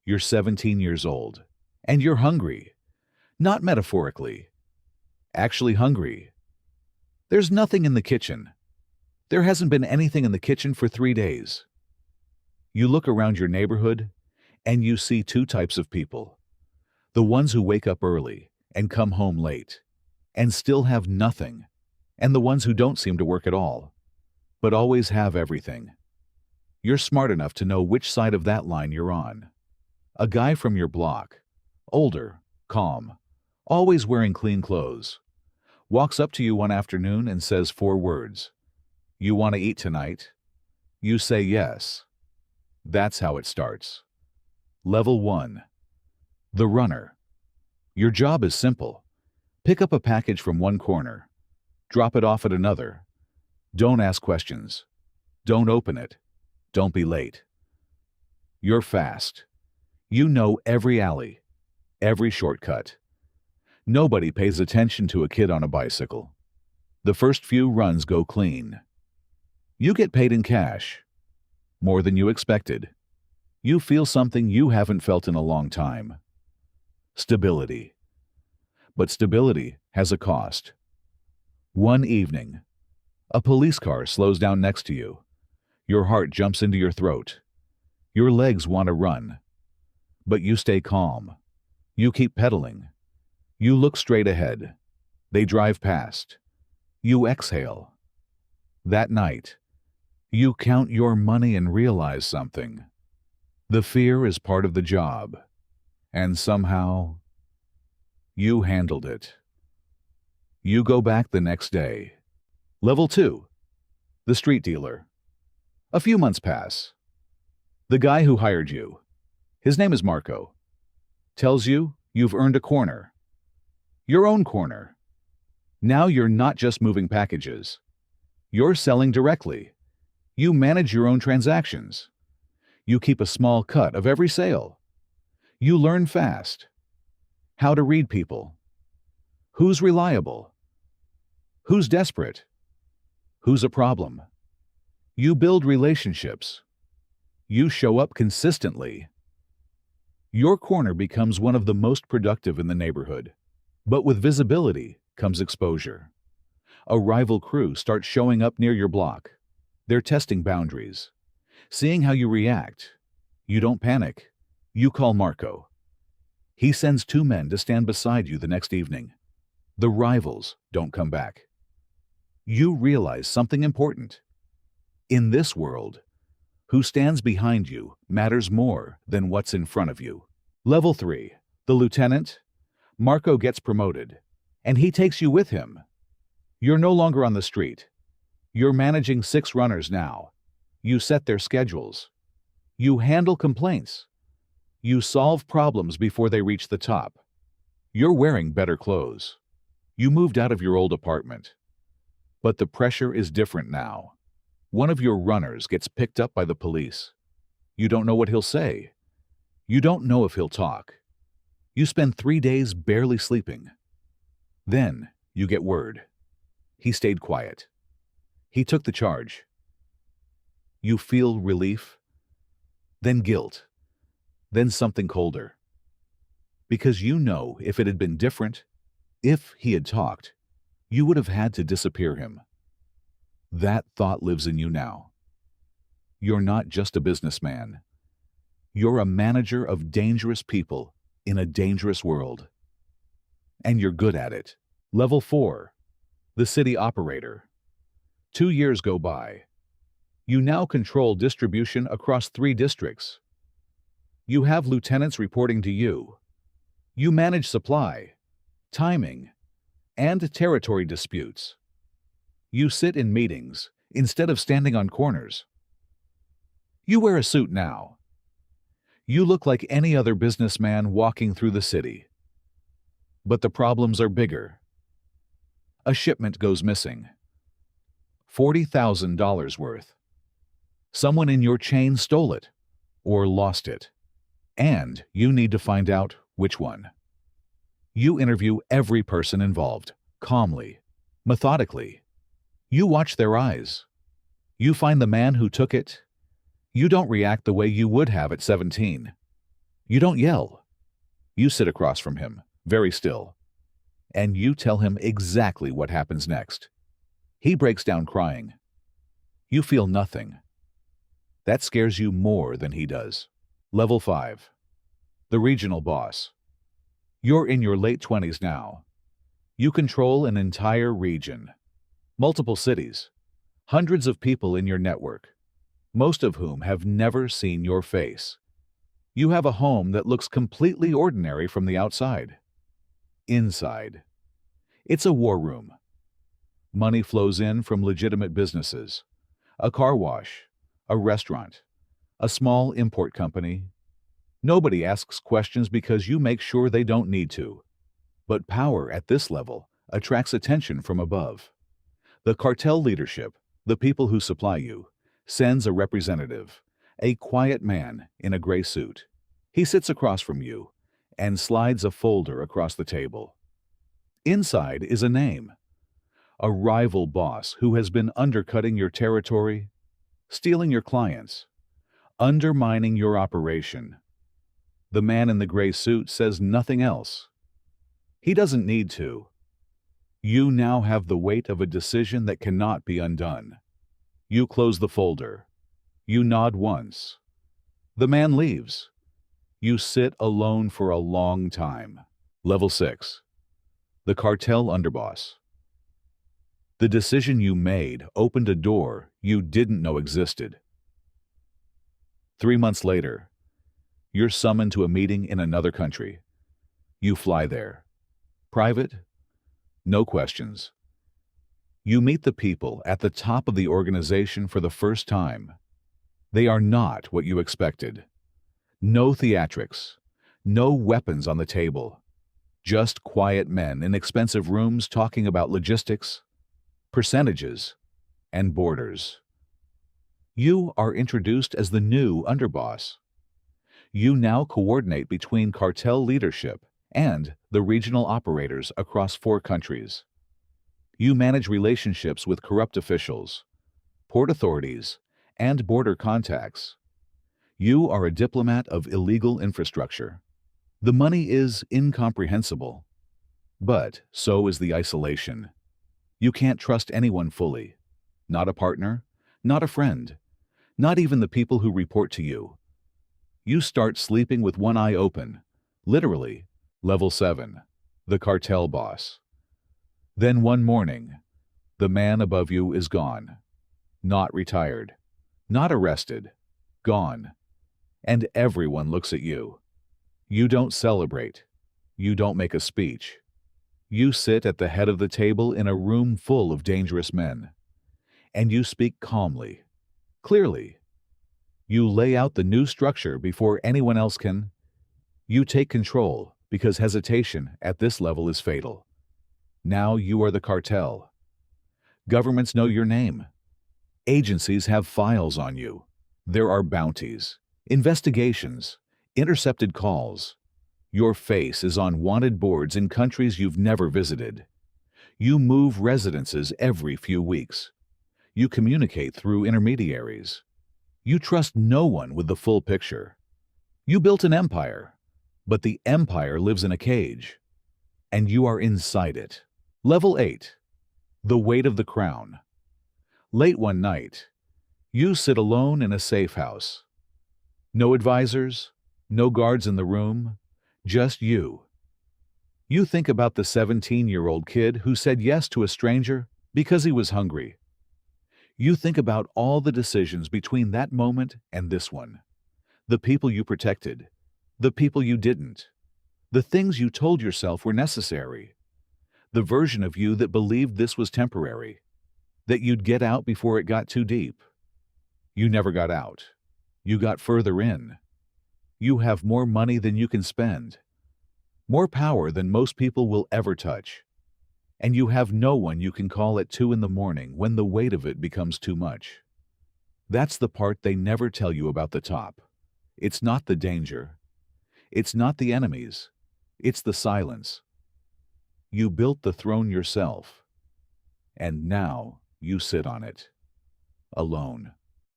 You're 17 years old, and you're hungry. Not metaphorically. Actually hungry. There's nothing in the kitchen. There hasn't been anything in the kitchen for 3 days. You look around your neighborhood, and you see two types of people. The ones who wake up early and come home late, and still have nothing, and the ones who don't seem to work at all, but always have everything. You're smart enough to know which side of that line you're on. A guy from your block, older, calm, always wearing clean clothes, walks up to you one afternoon and says 4 words. You want to eat tonight? You say yes. That's how it starts. Level 1. The runner. Your job is simple. Pick up a package from one corner. Drop it off at another. Don't ask questions. Don't open it. Don't be late. You're fast. You know every alley, every shortcut. Nobody pays attention to a kid on a bicycle. The first few runs go clean. You get paid in cash. More than you expected. You feel something you haven't felt in a long time. Stability. But stability has a cost. One evening, a police car slows down next to you. Your heart jumps into your throat. Your legs want to run. But you stay calm. You keep pedaling. You look straight ahead. They drive past. You exhale. That night, you count your money and realize something. The fear is part of the job. And somehow, you handled it. You go back the next day. Level 2. The street dealer. A few months pass. The guy who hired you, his name is Marco, tells you you've earned a corner. Your own corner. Now you're not just moving packages. You're selling directly. You manage your own transactions. You keep a small cut of every sale. You learn fast. How to read people. Who's reliable? Who's desperate? Who's a problem? You build relationships. You show up consistently. Your corner becomes one of the most productive in the neighborhood. But with visibility comes exposure. A rival crew starts showing up near your block. They're testing boundaries, seeing how you react. You don't panic. You call Marco. He sends 2 men to stand beside you the next evening. The rivals don't come back. You realize something important. In this world, who stands behind you matters more than what's in front of you. Level 3. The lieutenant. Marco gets promoted, and he takes you with him. You're no longer on the street. You're managing 6 runners now. You set their schedules. You handle complaints. You solve problems before they reach the top. You're wearing better clothes. You moved out of your old apartment. But the pressure is different now. One of your runners gets picked up by the police. You don't know what he'll say. You don't know if he'll talk. You spend 3 days barely sleeping. Then you get word. He stayed quiet. He took the charge. You feel relief, then guilt, then something colder. Because you know if it had been different, if he had talked, you would have had to disappear him. That thought lives in you now. You're not just a businessman. You're a manager of dangerous people in a dangerous world. And you're good at it. Level 4. The city operator. 2 years go by. You now control distribution across 3 districts. You have lieutenants reporting to you. You manage supply, timing, and territory disputes. You sit in meetings instead of standing on corners. You wear a suit now. You look like any other businessman walking through the city. But the problems are bigger. A shipment goes missing. $40,000 worth. Someone in your chain stole it or lost it. And you need to find out which one. You interview every person involved, calmly, methodically. You watch their eyes. You find the man who took it. You don't react the way you would have at 17. You don't yell. You sit across from him, very still, and you tell him exactly what happens next. He breaks down crying. You feel nothing. That scares you more than he does. Level 5. The regional boss. You're in your late 20s now. You control an entire region, multiple cities, hundreds of people in your network, most of whom have never seen your face. You have a home that looks completely ordinary from the outside. Inside, it's a war room. Money flows in from legitimate businesses, a car wash, a restaurant, a small import company. Nobody asks questions because you make sure they don't need to. But power at this level attracts attention from above. The cartel leadership, the people who supply you, sends a representative, a quiet man in a gray suit. He sits across from you and slides a folder across the table. Inside is a name, a rival boss who has been undercutting your territory, stealing your clients, undermining your operation. The man in the gray suit says nothing else. He doesn't need to. You now have the weight of a decision that cannot be undone. You close the folder. You nod once. The man leaves. You sit alone for a long time. Level 6. The cartel underboss. The decision you made opened a door you didn't know existed. 3 months later, you're summoned to a meeting in another country. You fly there. Private? No questions. You meet the people at the top of the organization for the first time. They are not what you expected. No theatrics. No weapons on the table. Just quiet men in expensive rooms talking about logistics, percentages, and borders. You are introduced as the new underboss. You now coordinate between cartel leadership and the regional operators across 4 countries. You manage relationships with corrupt officials, port authorities, and border contacts. You are a diplomat of illegal infrastructure. The money is incomprehensible, but so is the isolation. You can't trust anyone fully. Not a partner, not a friend, not even the people who report to you. You start sleeping with one eye open, literally. Level 7. The cartel boss. Then one morning, the man above you is gone. Not retired. Not arrested. Gone. And everyone looks at you. You don't celebrate. You don't make a speech. You sit at the head of the table in a room full of dangerous men. And you speak calmly, clearly. You lay out the new structure before anyone else can. You take control because hesitation at this level is fatal. Now you are the cartel. Governments know your name. Agencies have files on you. There are bounties, investigations, intercepted calls. Your face is on wanted boards in countries you've never visited. You move residences every few weeks. You communicate through intermediaries. You trust no one with the full picture. You built an empire, but the empire lives in a cage, and you are inside it. Level 8. The weight of the crown. Late one night, you sit alone in a safe house. No advisors, no guards in the room, just you. You think about the 17-year-old kid who said yes to a stranger because he was hungry. You think about all the decisions between that moment and this one. The people you protected, the people you didn't, the things you told yourself were necessary, the version of you that believed this was temporary, that you'd get out before it got too deep. You never got out. You got further in. You have more money than you can spend, more power than most people will ever touch, and you have no one you can call at 2 a.m. when the weight of it becomes too much. That's the part they never tell you about the top. It's not the danger. It's not the enemies. It's the silence. You built the throne yourself, and now you sit on it, alone.